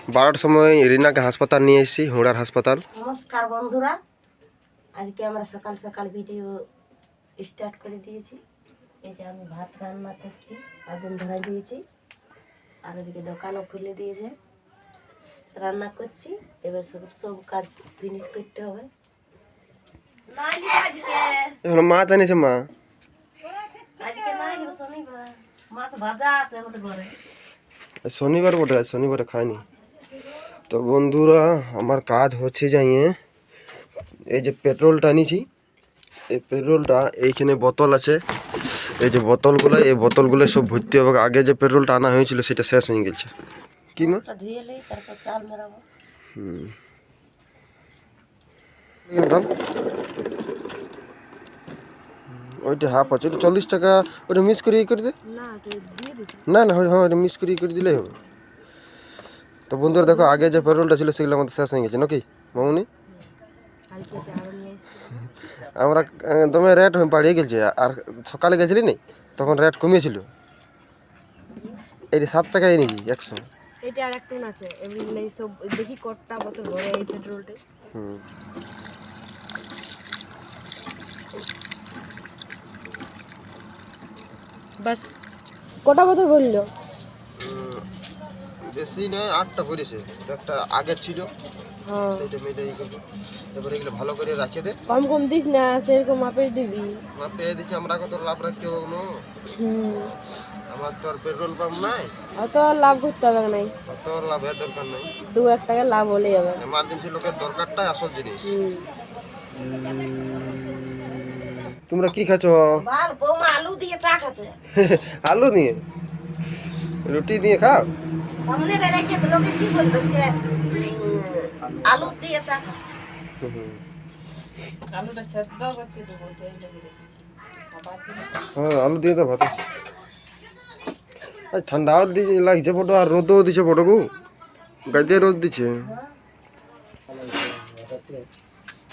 12টার সময় রিনাকে হাসপাতাল নিয়ে এসেছি, হুড়ার হাসপাতাল। নমস্কার বন্ধুরা, আজকে আমরা সকাল সকাল ভিডিও স্টার্ট করে দিয়েছি। এই যে আমি ভাত রান্না করছি, আগুন ধরা দিয়েছি, আর ওদিকে দোকানও খুলে দিয়েছে, রান্না করছি। এবার সব কাজ ফিনিশ করতে হবে। এখন মাছ আনিছে মা, শনিবার বটে, শনিবারে খাইনি। তো বন্ধুরা আমার কাজ হচ্ছে যাইয়ে এই যে পেট্রোলটা আনিছি, এই পেট্রোলটা এইখানে বোতল আছে, এই যে বোতলগুলো, এই বোতলগুলো সব ভর্তি হবে। আগে যে পেট্রোলটা আনা হয়েছিল সেটা শেষ হয়ে গেছে। কি মা? ওইটা হাফ আছে, ওইটা 40 টাকা, ওটা মিস করে করে দে। না না, হ্যাঁ ওটা মিস করে দিলেই হবে। তো বন্ধুরা দেখো, আগে যে পেট্রোলটা ছিল সেগুলো আমাদের শেষ হয়ে গেছে নাকি মামুনি? আমরা দমে রেট বাড়িয়ে গেছে, আর সকালে গেছিলি নি তখন রেট কমিয়েছিল। এই 7 টাকায় এনেছি 100। এটা আর একটা আছে এমনি সব দেখি কটটা বোতল ভরে এই পেট্রোলটা। বাস কটা বোতল ভরলো? বেশি নয়, 8টা ভরেছে। একটা আগে ছিল, সেইটা মেয়েটা ই করবো। এবারে এগুলো ভালো করে রাখে দে। কম কম দিস না, সেরকম মাপের দিবি। মাপে দিচ্ছি, আমরা কত লাভ রাখতে হবে না। আমার তো আর পেট্রোল পাম্প নাই, অত লাভ করতে হবে নাই, অত লাভের দরকার নাই। 2-1 টাকা লাভ হলেই হবে। এমার্জেন্সি লোকের দরকারটাই আসল জিনিস। তোমরা কি খাচ্ছ? আলু দিয়ে চা খাচ্ছে। আলু দিয়ে রুটি দিয়ে খাও? সামনে রেখে তো লোকে কি বলবে যে আলু দিয়ে চা খাচ্ছে। আলুটা সেদ্ধ করতে দেবো, সেই লেগে রেখেছি। হ্যাঁ, আলু দিয়ে তো ভাত। ঠান্ডাও দিচ্ছে লাগছে ফটো, আর রোদও দিচ্ছে ফটো গো, গাইতে রোদ দিচ্ছে।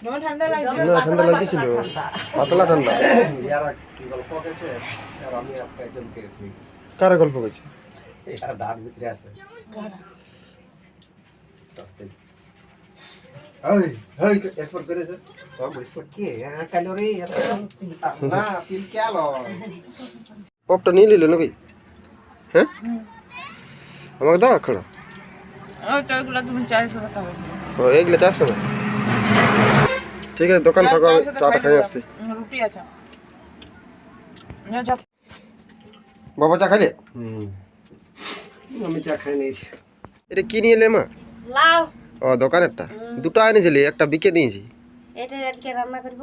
না ঠান্ডা লাগছিল, পাতলা ঠান্ডা। কারা গল্প করছে? পপটা নিয়ে নিল নাকি? হ্যাঁ, আমাকে দাও খাড়া। এইগুলো 400 না? ঠিক আছে, দোকান থাকো, আমি চাটা খাই আসছি। বাবা চা খাইলে? আমি চা খাই নিয়েছি। এটা কি নিয়ে এলে মা? লাউ। ও, দোকানেরটা দুটো আনিছিলি, একটা বিকে দিয়েছি। এটা আজকে রান্না করব।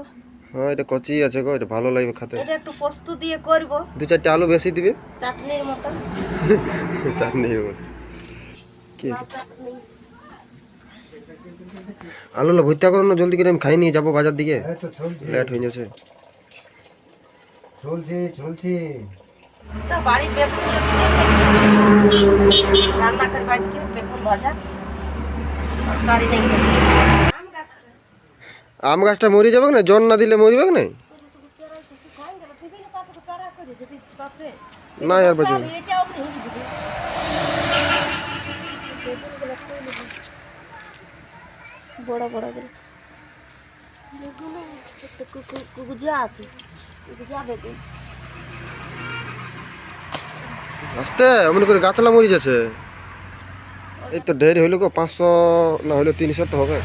হ্যাঁ, এটা কচি আছে গো, এটা ভালো লাগবে খেতে। এটা একটু পোস্ত দিয়ে করব, 2-4টা আলু বেশি দিবে, চাটনির মতো। চাটনির মতো। কি আলুলা ভর্তা করো না জলদি করে, আমি খাই নিয়ে যাবো বাজার দিকে, লেট হয়ে যাচ্ছে। চলছে বাড়ির বেগুন রান্না করবো আজকে, বেগুন ভাজা। তরকারি নেই। আম গাছটা মরে যাবে না, জন না দিলে মরিবে না। না আর বাঁচবে না। বড় বড় করে কুকুজা আছে, কুকুজা বেগুন। আস্তে এমন করে গাছলা মরে যাচ্ছে। এই তো ঢের হইলো গো, 500 না হইলো 300 তো হবে।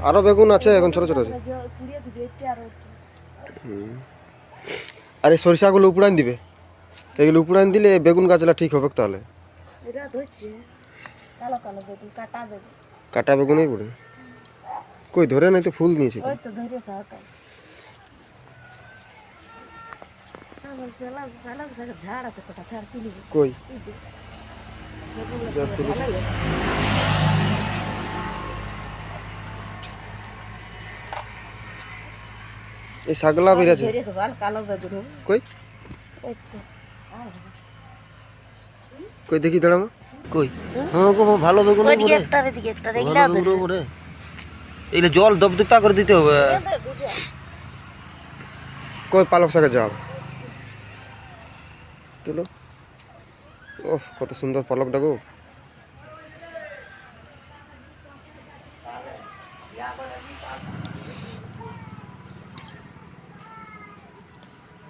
আরো বেগুন আছে এখন, ছোট ছোট আছে। আর এই সরিষাগুলো উপড়ান দিবে, এগুলো উপড়ান দিলে বেগুন গাছলা ঠিক হবে। তাহলে কাটা বেগুনই পড়ে কই ধরে নাই তো, ফুল নিয়েছে। কই এই ছাগলা বেরিয়েছে কই? কই দেখি দাঁড়ামা কই? হ্যাঁ গো, ভালো বেগুন এগুলো জল দপদপা করে দিতে হবে। কই পালক শাকের জাল তুলো। ওহ, কত সুন্দর পালকটা গো।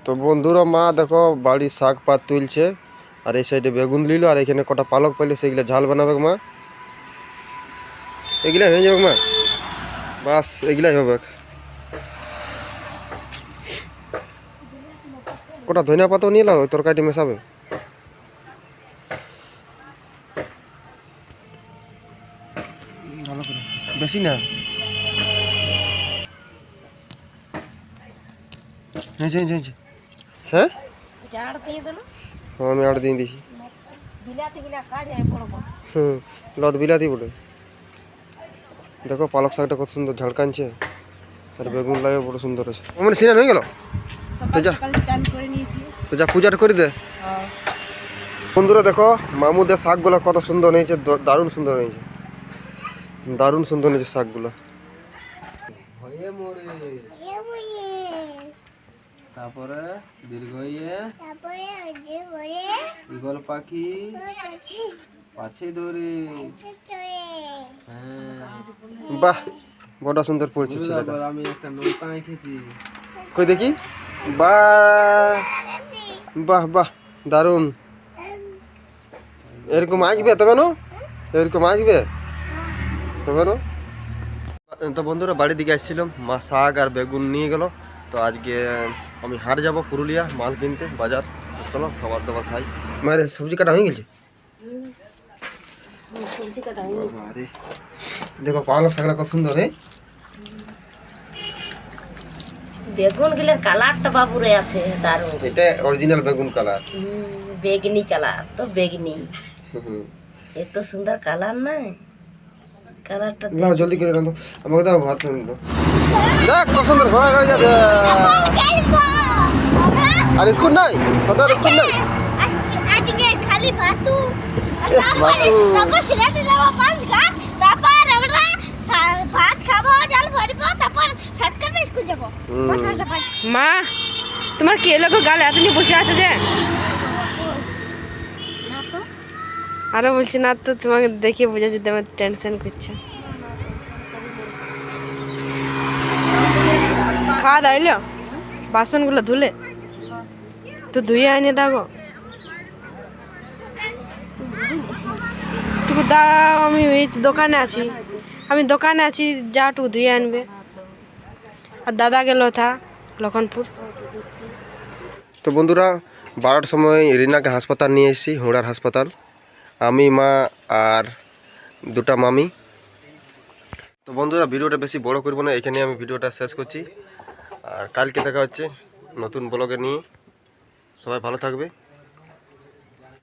তো বন্ধুরা মা দেখো বাড়ির শাক পাত তুলছে, আর এই সাইডে বেগুন নিল, আর এখানে কটা পালক পাইলো সেগুলো ঝাল বানাবে মা। এগুলাই হয়ে যাবে মা, বাস এগুলাই হবে। কটা ধনিয়া পাতাও নিয়ে এলাম, ওই তরকারিটি মেশাবে। ভালো করে, বেশি না। হ্যাঁ আমি 8 দিন দিছি। হুম, লত বিলাতি বলে। দেখো পালক শাকটা কত সুন্দর ঝাড়কানছে, আর বেগুন লাগে বড় সুন্দর আছে। মানে সিনা হয়ে গেল, তো যা তো যা পূজাটা করে দে। বন্ধুরা দেখো মামুদের শাকগুলো কত সুন্দর হয়েছে, দারুণ সুন্দর হয়েছে, দারুণ সুন্দর হয়েছে শাকগুলো। তারপরে দীর্ঘ ঈগল পাখি পাছে ধরে। বাহ বড় সুন্দর পড়ছে ছেলেটা। আমি একটা নৌকা এঁকেছি, কই দেখি। বাহ বাহ বাহ দারুণ। এরকম আসবে তবে না, এরকম আসবে তবে না। তো বন্ধুরা বাড়ির দিকে আসছিলাম, মা শাক আর বেগুন নিয়ে গেল। তো আজকে আমি হাট যাব পুরুলিয়া মাল কিনতে বাজার। তো চলো খাবার দাবার খাই। মায়ের সবজি কাটা হয়ে গেছে। আরে দেখো পালক শাকটা কত সুন্দর। বেগুন গুলোর কালারটা বাবুরে আছে দারুণ। এটা অরিজিনাল বেগুন কালার, বেগনি কালার, তো বেগনি এত সুন্দর কালার নাই, কালারটা না জলদি করে রাখো, আমাকে দাও ভাত রাঁধো। দেখ কত সুন্দর ঘোড়া গাড়ি যাবে। আর স্কুল নাই, তোদের স্কুল নাই। আজকে খালি ভাতু ভাতু তারপর সিগারেট যাবো 5 ঘাট, তারপর আমরা ভাত খাবো, জল ভরবো, তারপর সাত করে স্কুল যাবো। মা তোমার কে লোক গালে এত নিয়ে বসে আছো যে? আরো বলছি না তো, তোমাকে দেখে বোঝাচ্ছি তোমার টেনশন করছে। খাওয়া দাইলো, বাসনগুলো ধুলে তো ধুয়ে আনে দাগো। টুকু দাও, আমি এই দোকানে আছি, আমি দোকানে আছি, যা টুকু ধুয়ে আনবে। আর দাদা গেল থা লখনপুর। তো বন্ধুরা 12টার সময় রিনাকে হাসপাতাল নিয়ে এসেছি, হুড়ার হাসপাতাল। আমি মা আর দুটা মামি। তো বন্ধুরা ভিডিওটা বেশি বড় করবো না, এখানে আমি ভিডিওটা শেষ করছি। আর কালকে দেখা হচ্ছে নতুন ব্লগে নিয়ে। সবাই ভালো থাকবে।